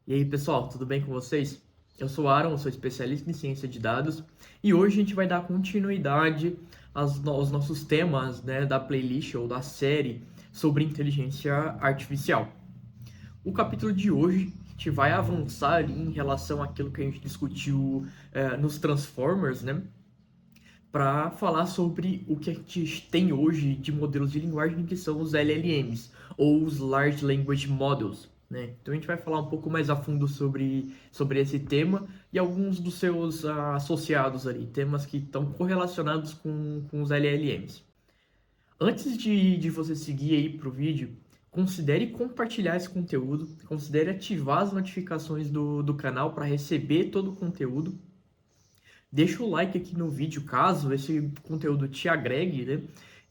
E aí, pessoal, tudo bem com vocês? Eu sou Aaron, sou especialista em ciência de dados e hoje a gente vai dar continuidade aos nossos temas, né, da playlist ou da série sobre inteligência artificial. O capítulo de hoje a gente vai avançar ali em relação àquilo que a gente discutiu nos Transformers, né, para falar sobre o que a gente tem hoje de modelos de linguagem que são os LLMs, ou os Large Language Models, né? Então a gente vai falar um pouco mais a fundo sobre esse tema e alguns dos seus associados ali, temas que estão correlacionados com os LLMs. Antes de você seguir aí para o vídeo, considere compartilhar esse conteúdo, considere ativar as notificações do canal para receber todo o conteúdo. Deixa o like aqui no vídeo caso esse conteúdo te agregue, né?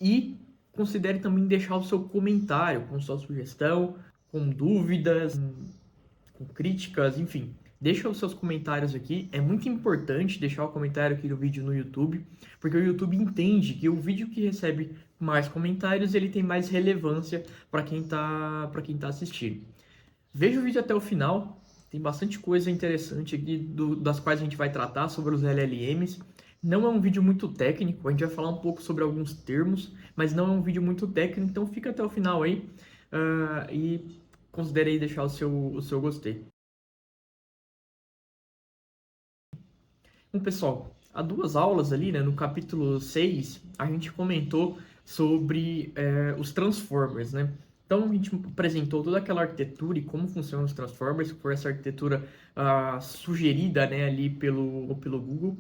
E considere também deixar o seu comentário com sua sugestão, com dúvidas, com críticas, enfim. Deixa os seus comentários aqui. É muito importante deixar o comentário aqui no vídeo no YouTube, porque o YouTube entende que o vídeo que recebe mais comentários, ele tem mais relevância para quem tá assistindo. Veja o vídeo até o final. Tem bastante coisa interessante aqui das quais a gente vai tratar sobre os LLMs. Não é um vídeo muito técnico, a gente vai falar um pouco sobre alguns termos, mas não é um vídeo muito técnico, então fica até o final aí e considere aí deixar o seu gostei. Bom, pessoal, há duas aulas ali, né, no capítulo 6, a gente comentou sobre os Transformers, né? Então, a gente apresentou toda aquela arquitetura e como funcionam os Transformers, que foi essa arquitetura sugerida, né, ali pelo Google.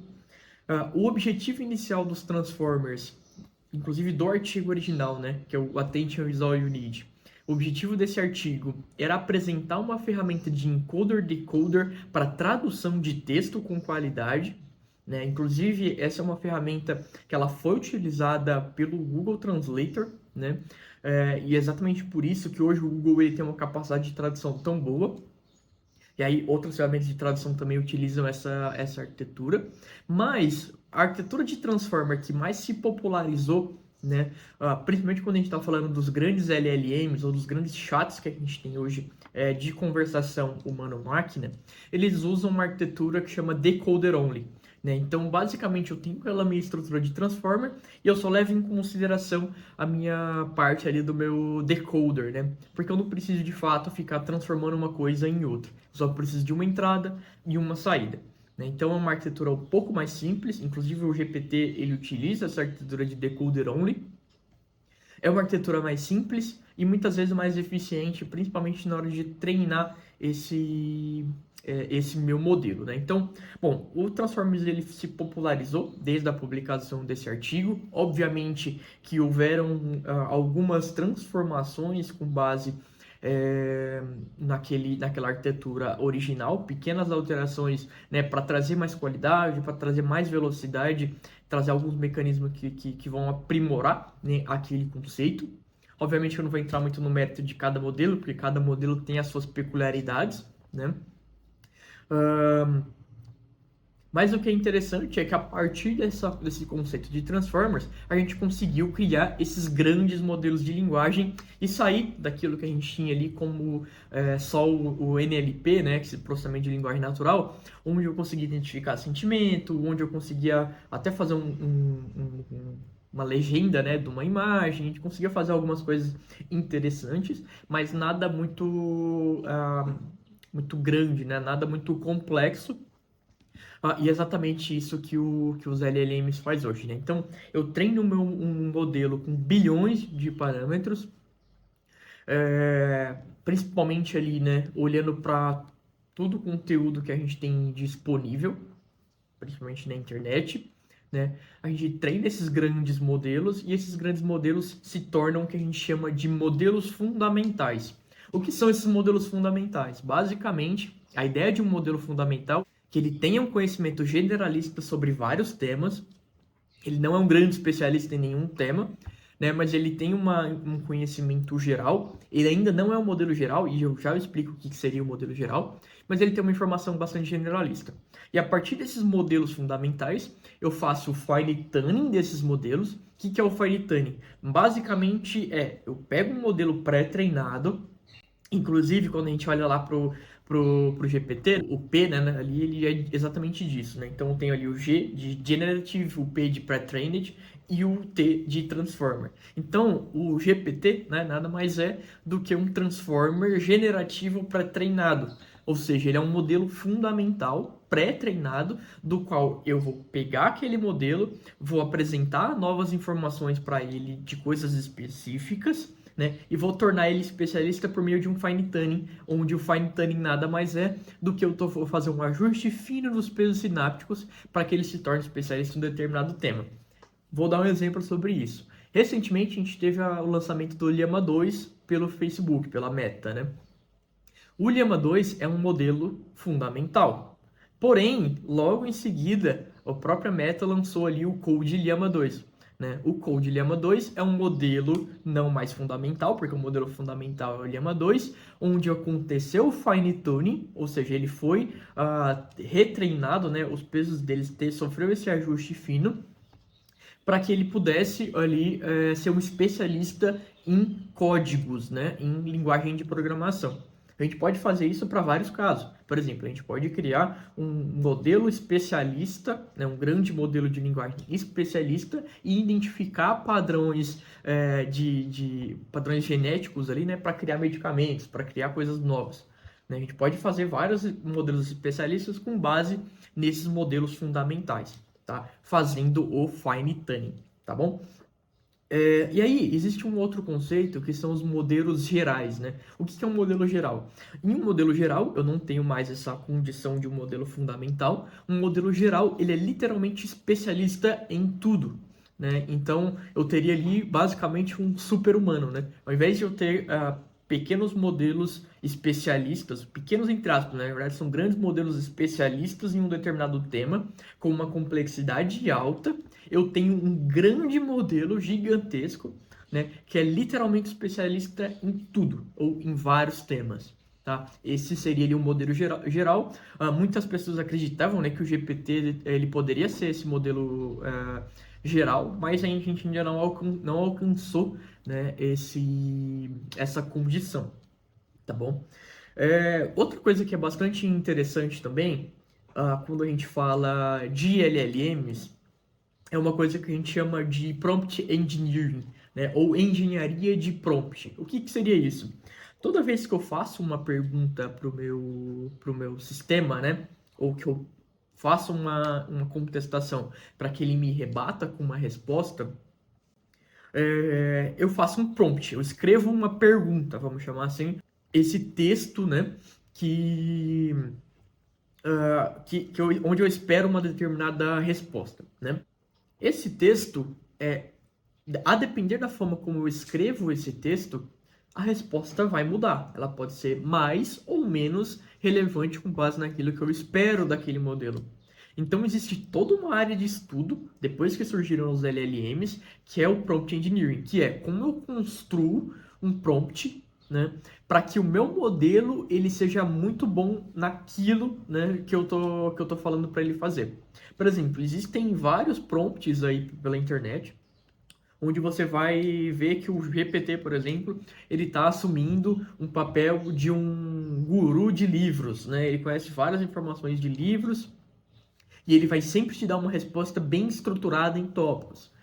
O objetivo inicial dos Transformers, inclusive do artigo original, né, que é o Attention is All You Need. O objetivo desse artigo era apresentar uma ferramenta de encoder-decoder para tradução de texto com qualidade, né? Inclusive, essa é uma ferramenta que ela foi utilizada pelo Google Translator, né? E é exatamente por isso que hoje o Google ele tem uma capacidade de tradução tão boa. E aí outras ferramentas de tradução também utilizam essa arquitetura. Mas a arquitetura de Transformer que mais se popularizou, né, principalmente quando a gente está falando dos grandes LLMs ou dos grandes chats que a gente tem hoje de conversação humano-máquina, eles usam uma arquitetura que chama Decoder Only. Né? Então, basicamente, eu tenho ela minha estrutura de transformer e eu só levo em consideração a minha parte ali do meu decoder, né? Porque eu não preciso de fato ficar transformando uma coisa em outra. Eu só preciso de uma entrada e uma saída. Né? Então, é uma arquitetura um pouco mais simples. Inclusive, o GPT ele utiliza essa arquitetura de decoder only. É uma arquitetura mais simples e muitas vezes mais eficiente, principalmente na hora de treinar esse meu modelo, né? Então, bom, o Transformers ele se popularizou desde a publicação desse artigo. Obviamente que houveram algumas transformações com base naquela arquitetura original, pequenas alterações, né, para trazer mais qualidade, para trazer mais velocidade, trazer alguns mecanismos que vão aprimorar, né, aquele conceito. Obviamente eu não vou entrar muito no mérito de cada modelo, porque cada modelo tem as suas peculiaridades, né? Mas o que é interessante é que a partir desse conceito de Transformers, a gente conseguiu criar esses grandes modelos de linguagem e sair daquilo que a gente tinha ali como só o NLP, né, que é esse processamento de linguagem natural, onde eu conseguia identificar sentimento, onde eu conseguia até fazer uma legenda, né, de uma imagem, a gente conseguia fazer algumas coisas interessantes, mas nada muito grande, né, nada muito complexo. E é exatamente isso que os LLMs faz hoje, né? Então, eu treino um modelo com bilhões de parâmetros, principalmente ali, né, olhando para todo o conteúdo que a gente tem disponível, principalmente na internet, né? A gente treina esses grandes modelos e esses grandes modelos se tornam o que a gente chama de modelos fundamentais. O que são esses modelos fundamentais? Basicamente, a ideia de um modelo fundamental que ele tenha um conhecimento generalista sobre vários temas. Ele não é um grande especialista em nenhum tema, né? Mas ele tem um conhecimento geral. Ele ainda não é um modelo geral, e eu já explico o que seria o modelo geral, mas ele tem uma informação bastante generalista. E a partir desses modelos fundamentais, eu faço o fine tuning desses modelos. O que é o fine tuning? Basicamente eu pego um modelo pré-treinado. Inclusive, quando a gente olha lá pro GPT, o P, né, ali ele é exatamente disso, né? Então eu tenho ali o G de Generative, o P de Pre-trained e o T de Transformer. Então o GPT, né, nada mais é do que um Transformer generativo pré-treinado, ou seja, ele é um modelo fundamental pré-treinado do qual eu vou pegar aquele modelo, vou apresentar novas informações para ele de coisas específicas, né? E vou tornar ele especialista por meio de um fine tuning, onde o fine tuning nada mais é do que vou fazer um ajuste fino nos pesos sinápticos para que ele se torne especialista em um determinado tema. Vou dar um exemplo sobre isso. Recentemente a gente teve o lançamento do Llama 2 pelo Facebook, pela Meta, né? O Llama 2 é um modelo fundamental. Porém, logo em seguida, a própria Meta lançou ali o Code Llama 2. Né? O Code Llama 2 é um modelo não mais fundamental, porque o modelo fundamental é o Llama 2, onde aconteceu o fine tuning, ou seja, ele foi retreinado, né? Os pesos dele sofreu esse ajuste fino, para que ele pudesse ali ser um especialista em códigos, né? Em linguagem de programação. A gente pode fazer isso para vários casos. Por exemplo, a gente pode criar um modelo especialista, né, um grande modelo de linguagem especialista e identificar padrões padrões genéticos ali, né, para criar medicamentos, para criar coisas novas. Né? A gente pode fazer vários modelos especialistas com base nesses modelos fundamentais, tá? Fazendo o fine tuning, tá bom? E aí, existe um outro conceito que são os modelos gerais, né? O que é um modelo geral? Em um modelo geral, eu não tenho mais essa condição de um modelo fundamental. Um modelo geral, ele é literalmente especialista em tudo, né? Então, eu teria ali basicamente um super-humano, né? Ao invés de eu ter pequenos modelos especialistas, pequenos entre aspas, né? Na verdade, são grandes modelos especialistas em um determinado tema, com uma complexidade alta, eu tenho um grande modelo gigantesco, né, que é literalmente especialista em tudo, ou em vários temas. Tá? Esse seria ali um modelo geral. Muitas pessoas acreditavam, né, que o GPT ele poderia ser esse modelo geral, mas a gente ainda não alcançou, né, essa condição. Tá bom? Outra coisa que é bastante interessante também, quando a gente fala de LLMs, é uma coisa que a gente chama de prompt engineering, né? Ou engenharia de prompt. O que seria isso? Toda vez que eu faço uma pergunta pro meu sistema, né? Ou que eu faço uma contestação para que ele me rebata com uma resposta, eu faço um prompt, eu escrevo uma pergunta, vamos chamar assim, esse texto, né? Onde eu espero uma determinada resposta, né? Esse texto, a depender da forma como eu escrevo esse texto, a resposta vai mudar. Ela pode ser mais ou menos relevante com base naquilo que eu espero daquele modelo. Então existe toda uma área de estudo, depois que surgiram os LLMs, que é o Prompt Engineering, que é como eu construo um prompt, né, para que o meu modelo ele seja muito bom naquilo, né, que eu tô falando para ele fazer. Por exemplo, existem vários prompts aí pela internet, onde você vai ver que o GPT, por exemplo, ele está assumindo um papel de um guru de livros, né? Ele conhece várias informações de livros e ele vai sempre te dar uma resposta bem estruturada em tópicos.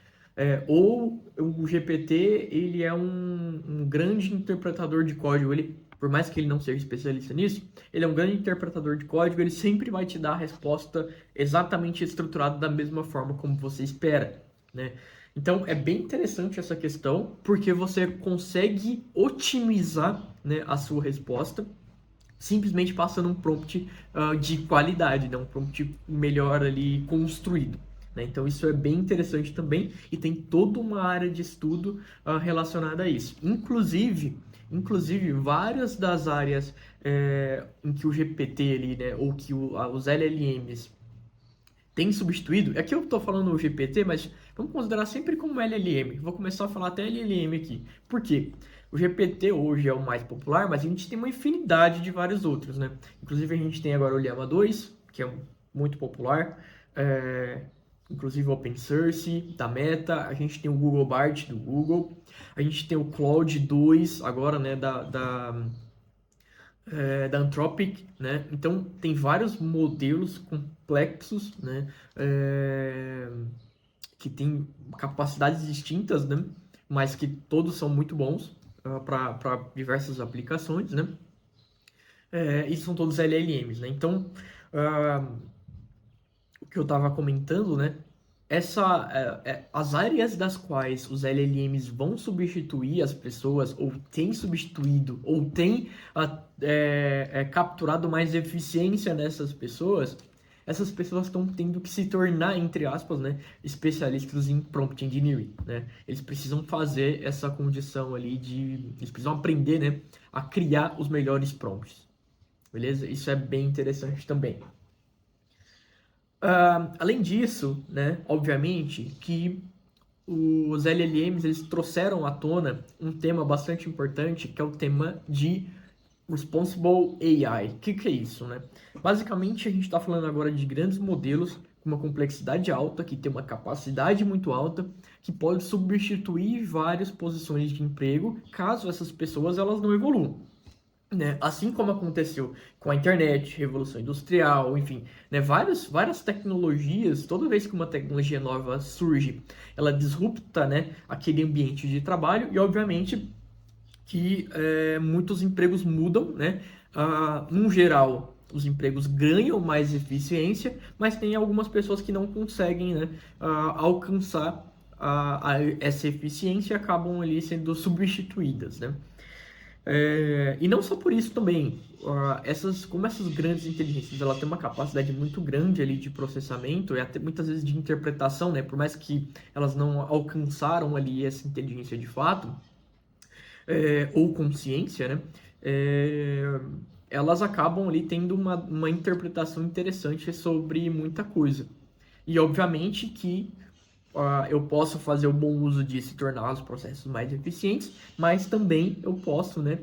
Ou o GPT, ele é um grande interpretador de código, por mais que ele não seja especialista nisso, ele é um grande interpretador de código, ele sempre vai te dar a resposta exatamente estruturada da mesma forma como você espera, né? Então, é bem interessante essa questão, porque você consegue otimizar, né, a sua resposta simplesmente passando um prompt de qualidade, né? Um prompt melhor ali construído. Né? Então isso é bem interessante também e tem toda uma área de estudo relacionada a isso. Inclusive várias das áreas em que o GPT ali, né, ou que os LLMs tem substituído, aqui eu estou falando o GPT, mas vamos considerar sempre como LLM. Vou começar a falar até LLM aqui. Por quê? O GPT hoje é o mais popular, mas a gente tem uma infinidade de vários outros, né? Inclusive a gente tem agora o Llama 2, que é muito popular, inclusive o Open Source da Meta, a gente tem o Google Bard do Google, a gente tem o Claude 2 agora, né, da Anthropic, né? Então tem vários modelos complexos, né? Que tem capacidades distintas, né? Mas que todos são muito bons para diversas aplicações, né? E são todos LLMs, né? Então, o que eu estava comentando, né? As áreas das quais os LLMs vão substituir as pessoas, ou têm substituído, ou têm capturado mais eficiência nessas pessoas, essas pessoas estão tendo que se tornar, entre aspas, né, especialistas em prompt engineering, né? Eles precisam fazer essa condição ali eles precisam aprender, né, a criar os melhores prompts, beleza? Isso é bem interessante também. Além disso, né, obviamente, que os LLMs eles trouxeram à tona um tema bastante importante, que é o tema de Responsible AI. O que é isso, né? Basicamente, a gente está falando agora de grandes modelos com uma complexidade alta, que tem uma capacidade muito alta, que pode substituir várias posições de emprego, caso essas pessoas elas não evoluam. Né? Assim como aconteceu com a internet, revolução industrial, enfim, né? Várias tecnologias, toda vez que uma tecnologia nova surge, ela disrupta, né, aquele ambiente de trabalho e, obviamente, que muitos empregos mudam, né? No geral, os empregos ganham mais eficiência, mas tem algumas pessoas que não conseguem, né, alcançar essa eficiência e acabam ali sendo substituídas, né? E não só por isso também, como essas grandes inteligências, ela tem uma capacidade muito grande ali de processamento e até muitas vezes de interpretação, né? Por mais que elas não alcançaram ali essa inteligência de fato, ou consciência, né? É, elas acabam ali tendo uma interpretação interessante sobre muita coisa. E obviamente que eu posso fazer o bom uso disso e tornar os processos mais eficientes, mas também eu posso, né,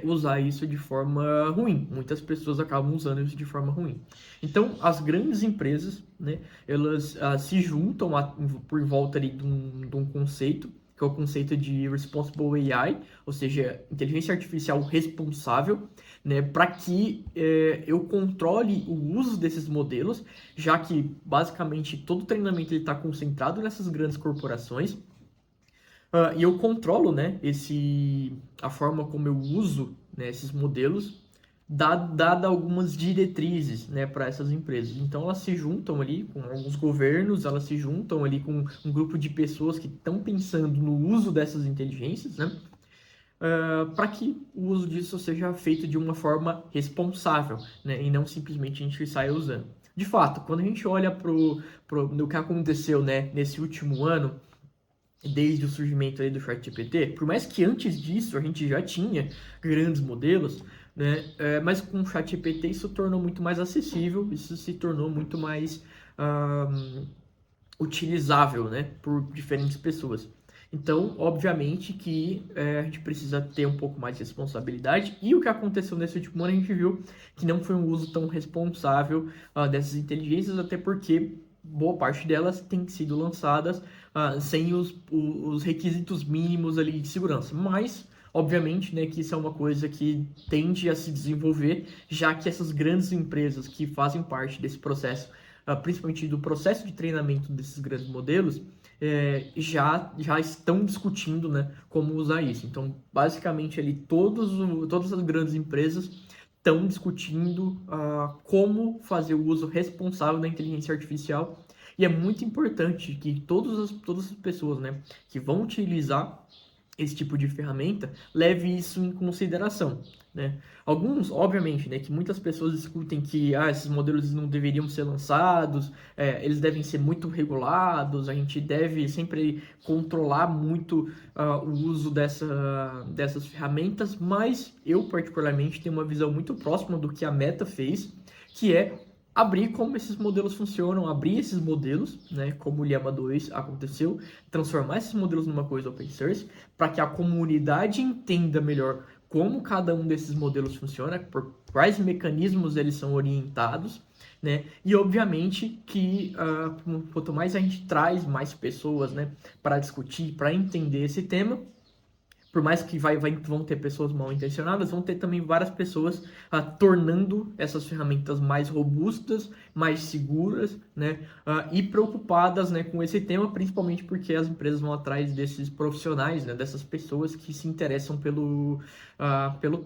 usar isso de forma ruim. Muitas pessoas acabam usando isso de forma ruim. Então, as grandes empresas, né, elas se juntam por volta ali de um conceito, que é o conceito de Responsible AI, ou seja, inteligência artificial responsável, né, para que eu controle o uso desses modelos, já que basicamente todo o treinamento está concentrado nessas grandes corporações. E eu controlo, né, a forma como eu uso, né, esses modelos, dada algumas diretrizes, né, para essas empresas. Então elas se juntam ali com alguns governos, elas se juntam ali com um grupo de pessoas que estão pensando no uso dessas inteligências, né, para que o uso disso seja feito de uma forma responsável, né, e não simplesmente a gente saia usando. De fato, quando a gente olha no que aconteceu, né, nesse último ano, desde o surgimento aí do ChatGPT, por mais que antes disso a gente já tinha grandes modelos, né? Mas com o ChatGPT isso tornou muito mais acessível, isso se tornou muito mais utilizável, né, por diferentes pessoas. Então, obviamente que a gente precisa ter um pouco mais de responsabilidade. E o que aconteceu nesse último ano, a gente viu que não foi um uso tão responsável dessas inteligências, até porque boa parte delas tem sido lançadas sem os requisitos mínimos ali de segurança. Mas, obviamente, né, que isso é uma coisa que tende a se desenvolver, já que essas grandes empresas que fazem parte desse processo, principalmente do processo de treinamento desses grandes modelos, já estão discutindo, né, como usar isso. Então, basicamente, ali todas as grandes empresas estão discutindo como fazer o uso responsável da inteligência artificial. E é muito importante que todas as pessoas, né, que vão utilizar esse tipo de ferramenta, leve isso em consideração, né? Alguns, obviamente, né, que muitas pessoas discutem que esses modelos não deveriam ser lançados, eles devem ser muito regulados, a gente deve sempre controlar muito o uso dessas ferramentas, mas eu particularmente tenho uma visão muito próxima do que a Meta fez, que é abrir como esses modelos funcionam, abrir esses modelos, né, como o Llama 2 aconteceu, transformar esses modelos numa coisa open source, para que a comunidade entenda melhor como cada um desses modelos funciona, por quais mecanismos eles são orientados, né? E obviamente que quanto mais a gente traz mais pessoas, né, para discutir, para entender esse tema, por mais que vão ter pessoas mal intencionadas, vão ter também várias pessoas tornando essas ferramentas mais robustas, mais seguras, né, e preocupadas, né, com esse tema, principalmente porque as empresas vão atrás desses profissionais, né, dessas pessoas que se interessam pelo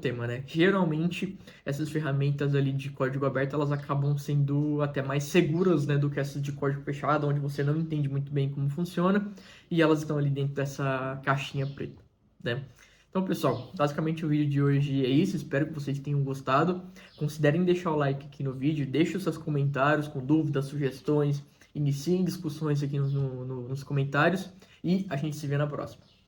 tema, né. Geralmente, essas ferramentas ali de código aberto, elas acabam sendo até mais seguras, né, do que essas de código fechado, onde você não entende muito bem como funciona, e elas estão ali dentro dessa caixinha preta, né? Então, pessoal, basicamente o vídeo de hoje é isso. Espero que vocês tenham gostado. Considerem deixar o like aqui no vídeo, deixem os seus comentários com dúvidas, sugestões, iniciem discussões aqui nos comentários e a gente se vê na próxima.